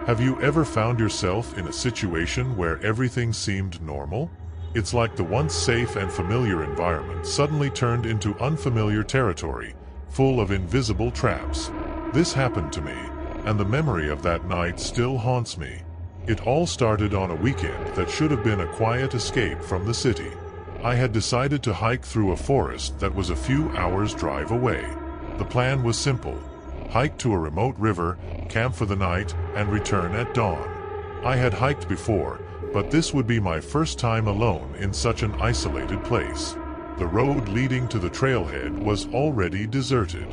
Have you ever found yourself in a situation where everything seemed normal? It's like the once safe and familiar environment suddenly turned into unfamiliar territory, full of invisible traps. This happened to me, and the memory of that night still haunts me. It all started on a weekend that should have been a quiet escape from the city. I had decided to hike through a forest that was a few hours' drive away. The plan was simple: hike to a remote river, camp for the night, and return at dawn. I had hiked before, but this would be my first time alone in such an isolated place. The road leading to the trailhead was already deserted.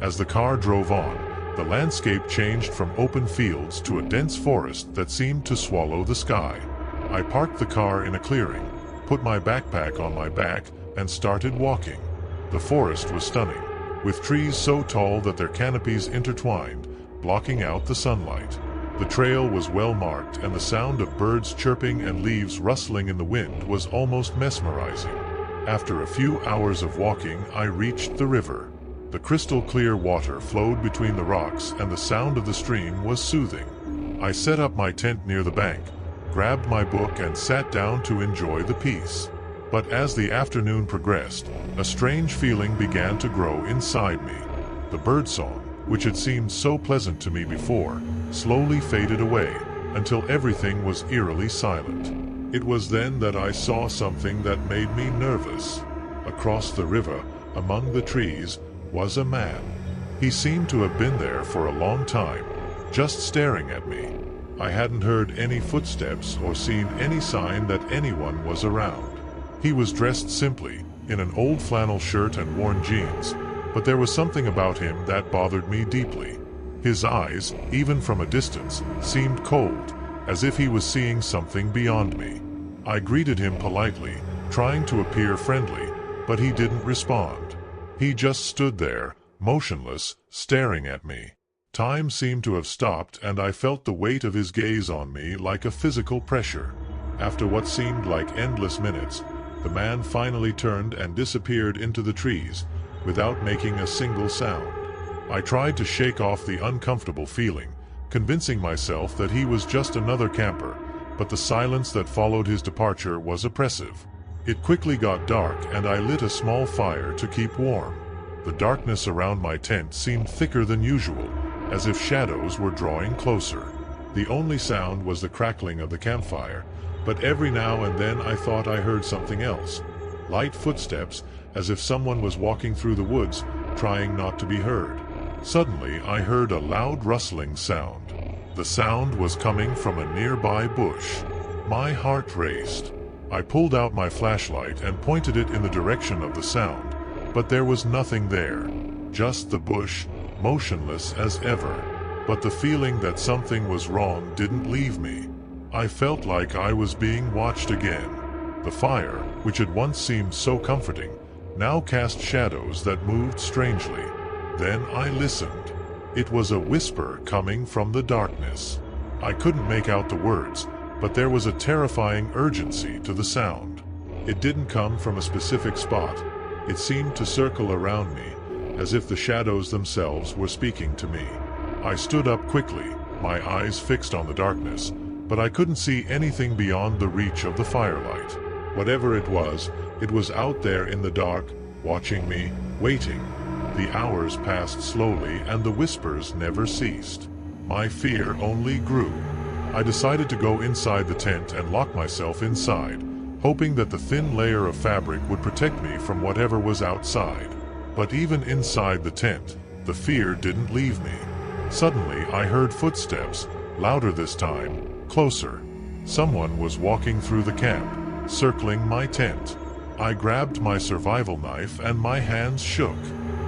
As the car drove on, the landscape changed from open fields to a dense forest that seemed to swallow the sky. I parked the car in a clearing, put my backpack on my back, and started walking. The forest was stunning, with trees so tall that their canopies intertwined, blocking out the sunlight. The trail was well marked, and the sound of birds chirping and leaves rustling in the wind was almost mesmerizing. After a few hours of walking, I reached the river. The crystal-clear water flowed between the rocks, and the sound of the stream was soothing. I set up my tent near the bank, grabbed my book, and sat down to enjoy the peace. But as the afternoon progressed, a strange feeling began to grow inside me. The birdsong, which had seemed so pleasant to me before, slowly faded away, until everything was eerily silent. It was then that I saw something that made me nervous. Across the river, among the trees, was a man. He seemed to have been there for a long time, just staring at me. I hadn't heard any footsteps or seen any sign that anyone was around. He was dressed simply, in an old flannel shirt and worn jeans, but there was something about him that bothered me deeply. His eyes, even from a distance, seemed cold, as if he was seeing something beyond me. I greeted him politely, trying to appear friendly, but he didn't respond. He just stood there, motionless, staring at me. Time seemed to have stopped, and I felt the weight of his gaze on me like a physical pressure. After what seemed like endless minutes, the man finally turned and disappeared into the trees, without making a single sound. I tried to shake off the uncomfortable feeling, convincing myself that he was just another camper, but the silence that followed his departure was oppressive. It quickly got dark, and I lit a small fire to keep warm. The darkness around my tent seemed thicker than usual, as if shadows were drawing closer. The only sound was the crackling of the campfire, but every now and then I thought I heard something else. Light footsteps, as if someone was walking through the woods, trying not to be heard. Suddenly I heard a loud rustling sound. The sound was coming from a nearby bush. My heart raced. I pulled out my flashlight and pointed it in the direction of the sound, but there was nothing there. Just the bush, motionless as ever. But the feeling that something was wrong didn't leave me. I felt like I was being watched again. The fire, which had once seemed so comforting, now cast shadows that moved strangely. Then I listened. It was a whisper coming from the darkness. I couldn't make out the words, but there was a terrifying urgency to the sound. It didn't come from a specific spot. It seemed to circle around me, as if the shadows themselves were speaking to me. I stood up quickly, my eyes fixed on the darkness, but I couldn't see anything beyond the reach of the firelight. Whatever it was out there in the dark, watching me, waiting. The hours passed slowly, and the whispers never ceased. My fear only grew. I decided to go inside the tent and lock myself inside, hoping that the thin layer of fabric would protect me from whatever was outside. But even inside the tent, the fear didn't leave me. Suddenly I heard footsteps, louder this time, closer. Someone was walking through the camp, circling my tent. I grabbed my survival knife and my hands shook.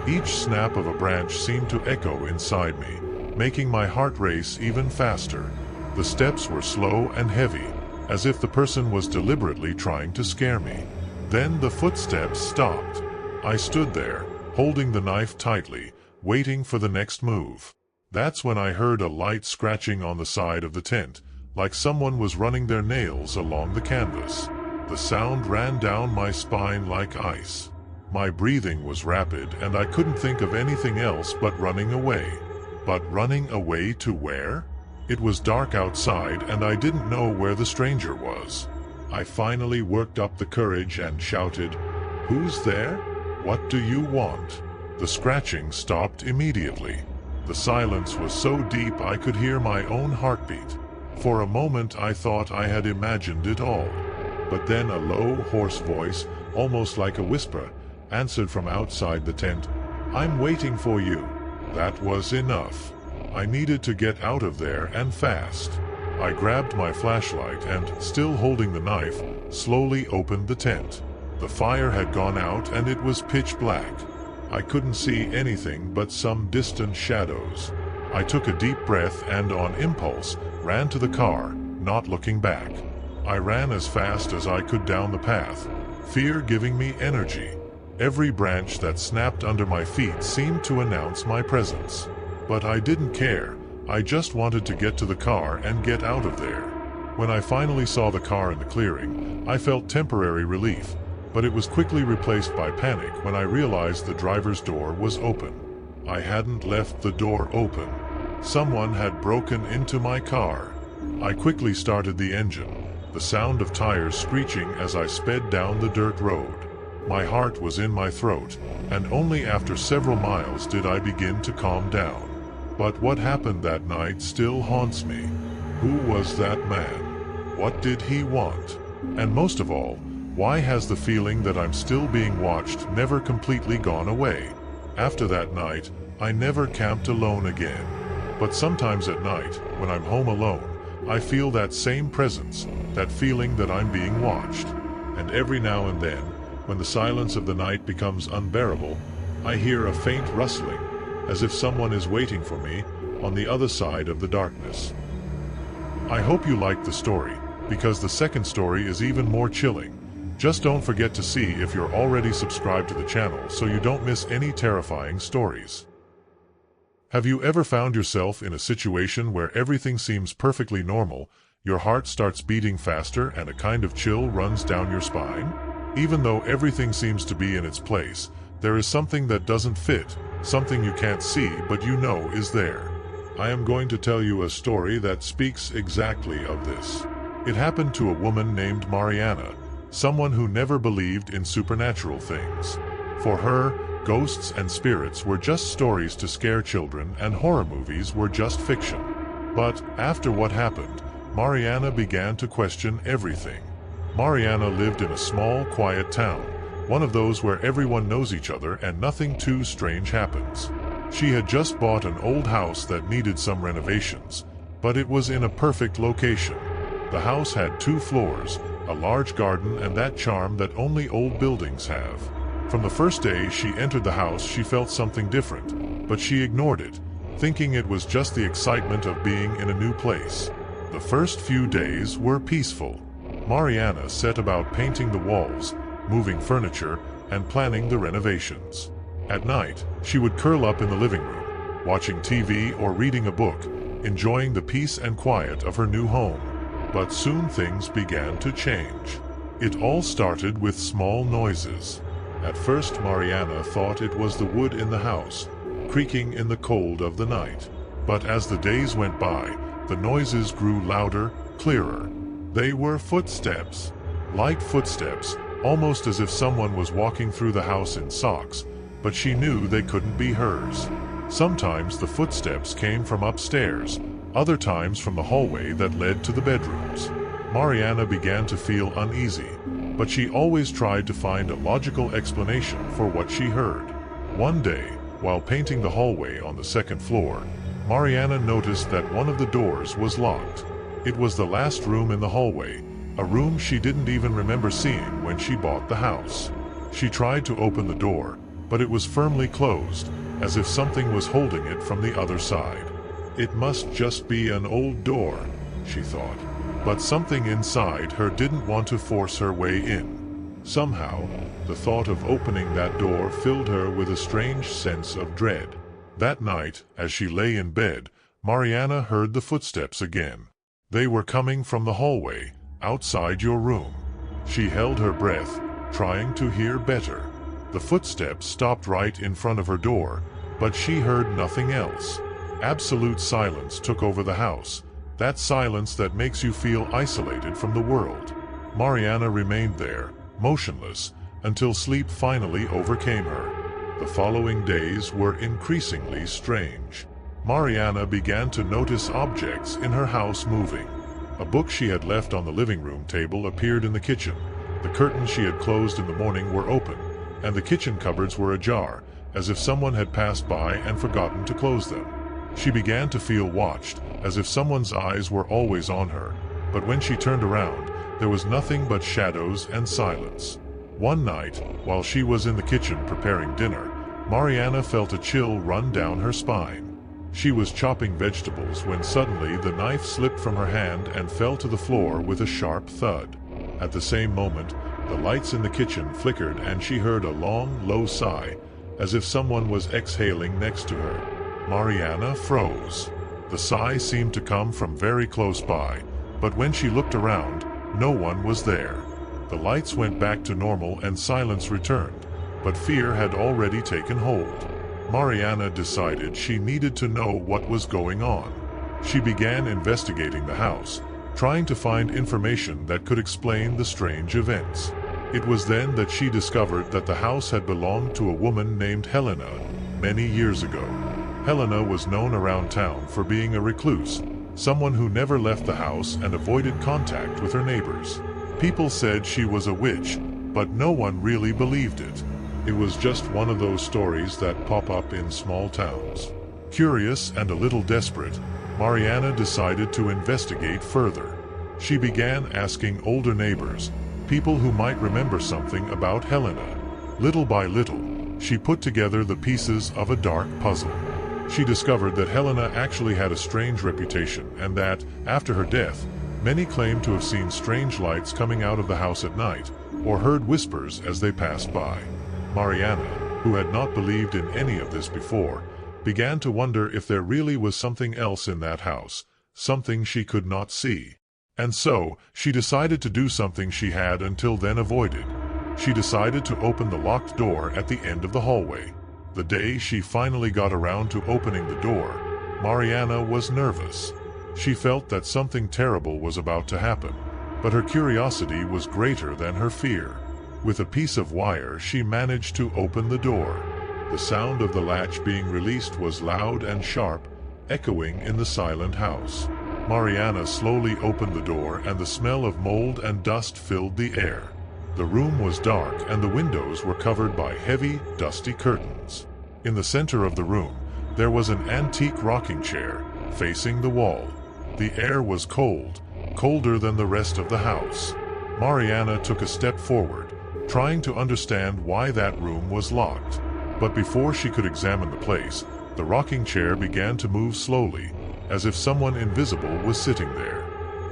Each snap of a branch seemed to echo inside me, making my heart race even faster. The steps were slow and heavy, as if the person was deliberately trying to scare me. Then the footsteps stopped. I stood there, holding the knife tightly, waiting for the next move. That's when I heard a light scratching on the side of the tent, like someone was running their nails along the canvas. The sound ran down my spine like ice. My breathing was rapid, and I couldn't think of anything else but running away. But running away to where? It was dark outside and I didn't know where the stranger was. I finally worked up the courage and shouted, "Who's there? What do you want?" The scratching stopped immediately. The silence was so deep I could hear my own heartbeat. For a moment I thought I had imagined it all. But then a low, hoarse voice, almost like a whisper, answered from outside the tent, "I'm waiting for you." That was enough. I needed to get out of there and fast. I grabbed my flashlight and, still holding the knife, slowly opened the tent. The fire had gone out and it was pitch black. I couldn't see anything but some distant shadows. I took a deep breath and, on impulse, ran to the car, not looking back. I ran as fast as I could down the path, fear giving me energy. Every branch that snapped under my feet seemed to announce my presence. But I didn't care. I just wanted to get to the car and get out of there. When I finally saw the car in the clearing, I felt temporary relief, but it was quickly replaced by panic when I realized the driver's door was open. I hadn't left the door open. Someone had broken into my car. I quickly started the engine, the sound of tires screeching as I sped down the dirt road. My heart was in my throat, and only after several miles did I begin to calm down. But what happened that night still haunts me. Who was that man? What did he want? And most of all, why has the feeling that I'm still being watched never completely gone away? After that night, I never camped alone again. But sometimes at night, when I'm home alone, I feel that same presence, that feeling that I'm being watched. And every now and then, when the silence of the night becomes unbearable, I hear a faint rustling, as if someone is waiting for me on the other side of the darkness. I hope you liked the story, because the second story is even more chilling. Just don't forget to see if you're already subscribed to the channel so you don't miss any terrifying stories. Have you ever found yourself in a situation where everything seems perfectly normal, your heart starts beating faster and a kind of chill runs down your spine? Even though everything seems to be in its place, there is something that doesn't fit, something you can't see but you know is there. I am going to tell you a story that speaks exactly of this. It happened to a woman named Mariana, someone who never believed in supernatural things. For her, ghosts and spirits were just stories to scare children and horror movies were just fiction. But after what happened, Mariana began to question everything. Mariana lived in a small, quiet town, one of those where everyone knows each other and nothing too strange happens. She had just bought an old house that needed some renovations, but it was in a perfect location. The house had 2 floors, a large garden, and that charm that only old buildings have. From the first day she entered the house, she felt something different, but she ignored it, thinking it was just the excitement of being in a new place. The first few days were peaceful. Mariana set about painting the walls, moving furniture, and planning the renovations. At night, she would curl up in the living room, watching TV or reading a book, enjoying the peace and quiet of her new home. But soon things began to change. It all started with small noises. At first Mariana thought it was the wood in the house, creaking in the cold of the night. But as the days went by, the noises grew louder, clearer. They were footsteps. Light footsteps, almost as if someone was walking through the house in socks, but she knew they couldn't be hers. Sometimes the footsteps came from upstairs, other times from the hallway that led to the bedrooms. Mariana began to feel uneasy, but she always tried to find a logical explanation for what she heard. One day, while painting the hallway on the 2nd floor, Mariana noticed that one of the doors was locked. It was the last room in the hallway, a room she didn't even remember seeing when she bought the house. She tried to open the door, but it was firmly closed, as if something was holding it from the other side. It must just be an old door, she thought. But something inside her didn't want to force her way in. Somehow, the thought of opening that door filled her with a strange sense of dread. That night, as she lay in bed, Mariana heard the footsteps again. They were coming from the hallway, outside your room. She held her breath, trying to hear better. The footsteps stopped right in front of her door, but she heard nothing else. Absolute silence took over the house, That silence that makes you feel isolated from the world. Mariana remained there, motionless, until sleep finally overcame her. The following days were increasingly strange. Mariana began to notice objects in her house moving. A book she had left on the living room table appeared in the kitchen. The curtains she had closed in the morning were open, and the kitchen cupboards were ajar, as if someone had passed by and forgotten to close them. She began to feel watched, as if someone's eyes were always on her, but when she turned around, there was nothing but shadows and silence. One night, while she was in the kitchen preparing dinner, Mariana felt a chill run down her spine. She was chopping vegetables when suddenly the knife slipped from her hand and fell to the floor with a sharp thud. At the same moment, the lights in the kitchen flickered and she heard a long, low sigh, as if someone was exhaling next to her. Mariana froze. The sigh seemed to come from very close by, but when she looked around, no one was there. The lights went back to normal and silence returned, but fear had already taken hold. Mariana decided she needed to know what was going on. She began investigating the house, trying to find information that could explain the strange events. It was then that she discovered that the house had belonged to a woman named Helena many years ago. Helena was known around town for being a recluse, someone who never left the house and avoided contact with her neighbors. People said she was a witch, but no one really believed it. It was just one of those stories that pop up in small towns. Curious and a little desperate, Mariana decided to investigate further. She began asking older neighbors, people who might remember something about Helena. Little by little, she put together the pieces of a dark puzzle. She discovered that Helena actually had a strange reputation and that, after her death, many claimed to have seen strange lights coming out of the house at night, or heard whispers as they passed by. Mariana, who had not believed in any of this before, began to wonder if there really was something else in that house, something she could not see. And so, she decided to do something she had until then avoided. She decided to open the locked door at the end of the hallway. The day she finally got around to opening the door, Mariana was nervous. She felt that something terrible was about to happen, but her curiosity was greater than her fear. With a piece of wire, she managed to open the door. The sound of the latch being released was loud and sharp, echoing in the silent house. Mariana slowly opened the door and the smell of mold and dust filled the air. The room was dark and the windows were covered by heavy, dusty curtains. In the center of the room, there was an antique rocking chair, facing the wall. The air was cold, colder than the rest of the house. Mariana took a step forward, trying to understand why that room was locked. But before she could examine the place, the rocking chair began to move slowly, as if someone invisible was sitting there.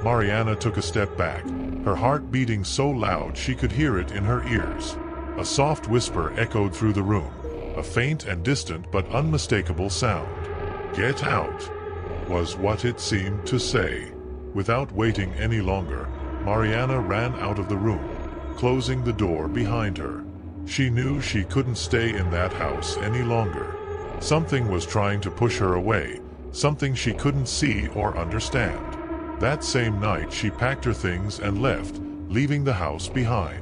Mariana took a step back, her heart beating so loud she could hear it in her ears. A soft whisper echoed through the room, a faint and distant but unmistakable sound. "Get out," was what it seemed to say. Without waiting any longer, Mariana ran out of the room, closing the door behind her. She knew she couldn't stay in that house any longer. Something was trying to push her away, something she couldn't see or understand. That same night she packed her things and left, leaving the house behind.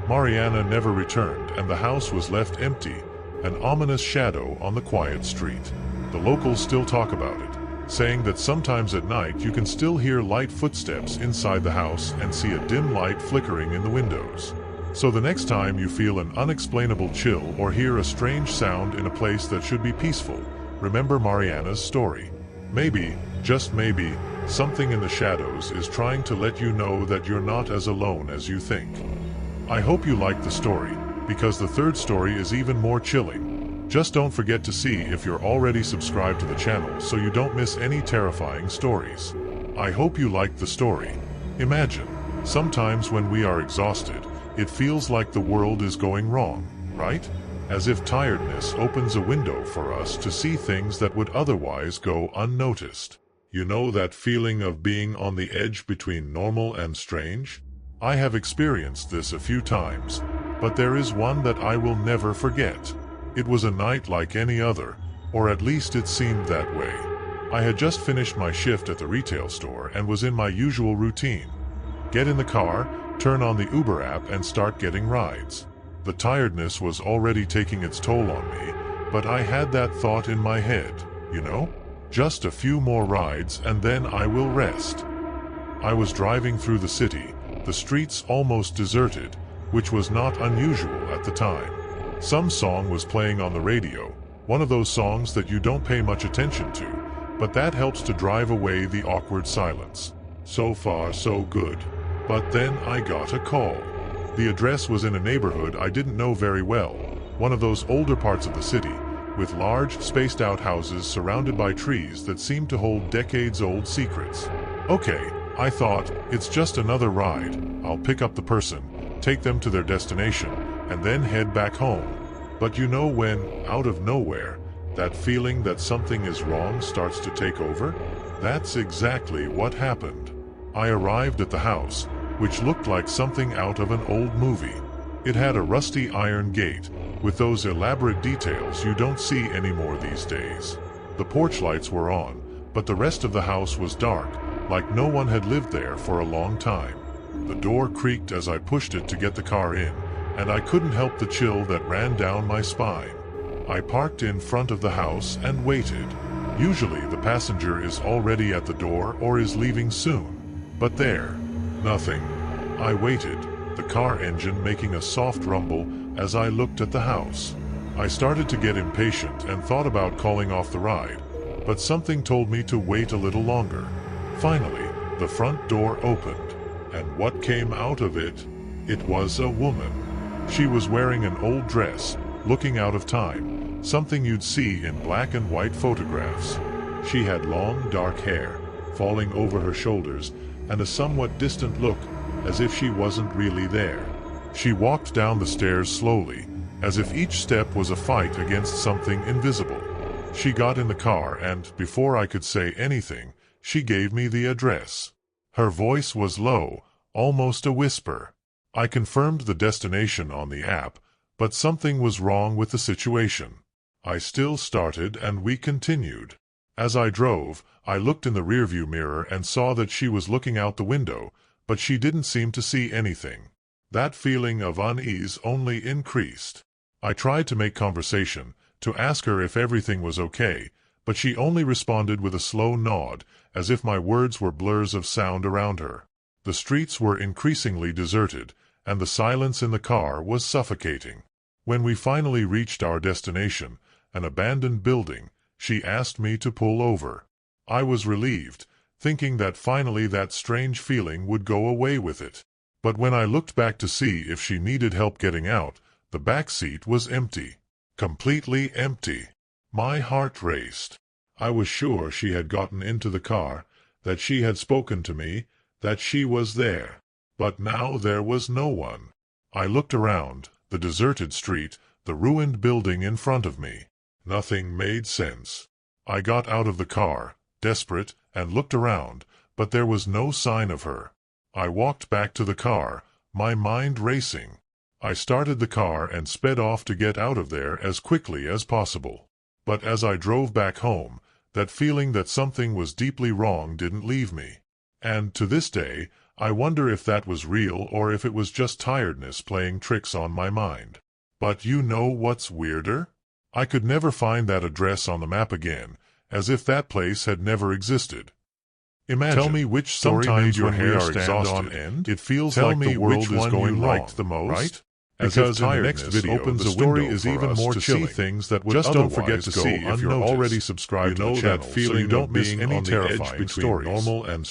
Mariana never returned and the house was left empty, an ominous shadow on the quiet street. The locals still talk about it, saying that sometimes at night you can still hear light footsteps inside the house and see a dim light flickering in the windows. So the next time you feel an unexplainable chill or hear a strange sound in a place that should be peaceful, remember Mariana's story. Maybe, just maybe, something in the shadows is trying to let you know that you're not as alone as you think. I hope you liked the story, because the third story is even more chilling. Just don't forget to see if you're already subscribed to the channel so you don't miss any terrifying stories. I hope you liked the story. Imagine, sometimes when we are exhausted, it feels like the world is going wrong, right? As if tiredness opens a window for us to see things that would otherwise go unnoticed. You know that feeling of being on the edge between normal and strange? I have experienced this a few times, but there is one that I will never forget. It was a night like any other, or at least it seemed that way. I had just finished my shift at the retail store and was in my usual routine. Get in the car, turn on the Uber app and start getting rides. The tiredness was already taking its toll on me, but I had that thought in my head, just a few more rides and then I will rest. I was driving through the city, the streets almost deserted, which was not unusual at the time. Some song was playing on the radio, one of those songs that you don't pay much attention to, but that helps to drive away the awkward silence. So far, so good. But then I got a call. The address was in a neighborhood I didn't know very well, one of those older parts of the city, with large, spaced-out houses surrounded by trees that seemed to hold decades-old secrets. Okay, I thought, it's just another ride. I'll pick up the person, take them to their destination, and then head back home. But you know when, out of nowhere, that feeling that something is wrong starts to take over? That's exactly what happened. I arrived at the house, which looked like something out of an old movie. It had a rusty iron gate, with those elaborate details you don't see anymore these days. The porch lights were on, but the rest of the house was dark, like no one had lived there for a long time. The door creaked as I pushed it to get the car in, and I couldn't help the chill that ran down my spine. I parked in front of the house and waited. Usually the passenger is already at the door or is leaving soon. But there, nothing. I waited, the car engine making a soft rumble as I looked at the house. I started to get impatient and thought about calling off the ride, but something told me to wait a little longer. Finally, the front door opened, and what came out of it? It was a woman. She was wearing an old dress, looking out of time, something you'd see in black and white photographs. She had long, dark hair, falling over her shoulders, and a somewhat distant look, as if she wasn't really there. She walked down the stairs slowly, as if each step was a fight against something invisible. She got in the car and, before I could say anything, she gave me the address. Her voice was low, almost a whisper. I confirmed the destination on the app, but something was wrong with the situation. I still started and we continued. As I drove, I looked in the rearview mirror and saw that she was looking out the window, but she didn't seem to see anything. That feeling of unease only increased. I tried to make conversation, to ask her if everything was okay, but she only responded with a slow nod, as if my words were blurs of sound around her. The streets were increasingly deserted, and the silence in the car was suffocating. When we finally reached our destination, an abandoned building, she asked me to pull over. I was relieved, thinking that finally that strange feeling would go away with it. But when I looked back to see if she needed help getting out, the back seat was empty. Completely empty. My heart raced. I was sure she had gotten into the car, that she had spoken to me, that she was there. But now there was no one. I looked around, the deserted street, the ruined building in front of me. Nothing made sense. I got out of the car, desperate, and looked around, but there was no sign of her. I walked back to the car, my mind racing. I started the car and sped off to get out of there as quickly as possible. But as I drove back home, that feeling that something was deeply wrong didn't leave me. And to this day, I wonder if that was real or if it was just tiredness playing tricks on my mind. But you know what's weirder? I could never find that address on the map again, as if that place had never existed. Imagine, tell me which story made your hair stand on end. It feels like the world is going wrong, the most, right? Because in the next video, opens the story is even more chilling. Things that would just don't forget to see if you're already subscribed to the channel, that feeling so you don't miss any terrifying between normal and